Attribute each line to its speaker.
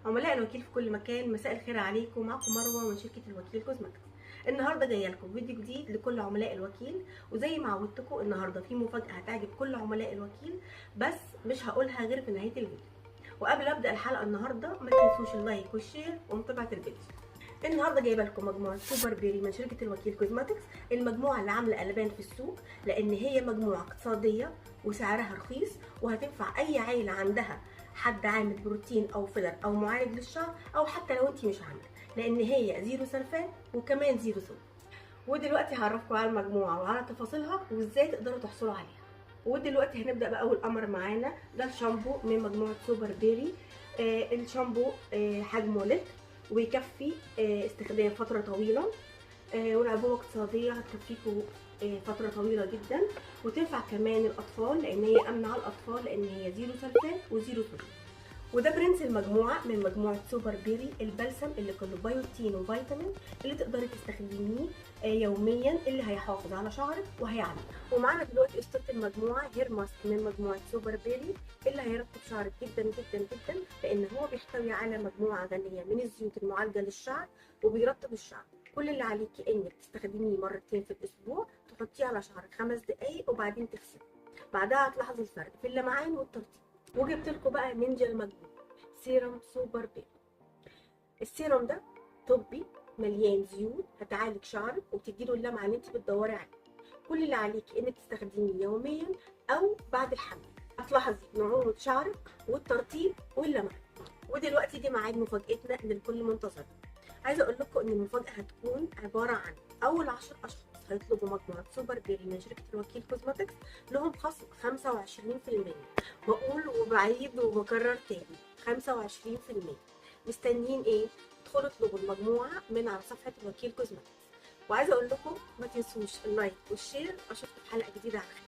Speaker 1: عملاء الوكيل في كل مكان، مساء الخير عليكم. معكم مروه من شركه الوكيل كوزماتكس. النهارده جايه لكم فيديو جديد لكل عملاء الوكيل، وزي ما عودتكم النهارده في مفاجاه هتعجب كل عملاء الوكيل، بس مش هقولها غير في نهايه الفيديو. وقبل ابدا الحلقه النهارده ما تنسوش اللايك والشير ومتابعه الفيديو. النهارده جايبه لكم مجموعه سوبر بيري من شركه الوكيل كوزماتكس، المجموعه اللي عامله قلبان في السوق لان هي مجموعه اقتصاديه وسعرها رخيص، وهتنفع اي عيله عندها حد عامل بروتين او فيلر او معالج للشعر، او حتى لو انت مش عامله، لان هي زيرو سلفات وكمان زيرو صودا. ودلوقتي هعرفكم على المجموعه وعلى تفاصيلها وازاي تقدروا تحصلوا عليها. ودلوقتي هنبدا باول امر معانا، ده الشامبو من مجموعه سوبر بيري. الشامبو حجمه لتر ويكفي استخدام فتره طويله، والعبوه اقتصاديه هتكفيكوا فتره طويله جدا، وتنفع كمان الاطفال لان هي امنه على الاطفال لان هي زيرو سلفات وزيرو صودا. وده برنس المجموعه من مجموعه سوبر بيري، البلسم اللي كله بيوتين وفيتامين اللي تقدري تستخدميه يوميا، اللي هيحافظ على شعرك وهيعمل. ومعانا دلوقتي قسطره المجموعه هير ماسك من مجموعه سوبر بيري، اللي هيرطب شعرك جدا جدا جدا، لان هو بيحتوي على مجموعه غنيه من الزيوت المعالجه للشعر وبيرطب الشعر. كل اللي عليكي انك تستخدميه مرتين في الاسبوع، تحطيه على شعرك 5 دقايق وبعدين تغسليه، بعدها هتلاحظوا الفرق في اللمعان والترطيب. وجبت لكم بقى نينجا المجنون سيرم سوبر بيري. السيرم ده طبي مليان زيوت هتعالج شعرك وبتديله اللمعه اللي انت بتدوري عليها. كل اللي عليكي انك تستخدميه يوميا او بعد الحمل، هتلاحظي نعومه شعرك والترطيب واللمعه. ودلوقتي دي ميعاد مفاجاتنا اللي الكل منتظرها. عايزه اقول لكم ان المفاجاه هتكون عباره عن اول 10 اشخاص هيطلبوا مجموعه سوبر بيري من شركه الوكيل كوزماتكس لهم خصم 25%. بقول وبعيد وبكرر تاني، 25%. مستنيين ايه؟ ادخلوا اطلبوا المجموعه من على صفحه الوكيل كوزماتكس. وعايزه اقول لكم ما تنسوش اللايك والشير. اشوفكم في حلقه جديده على خير.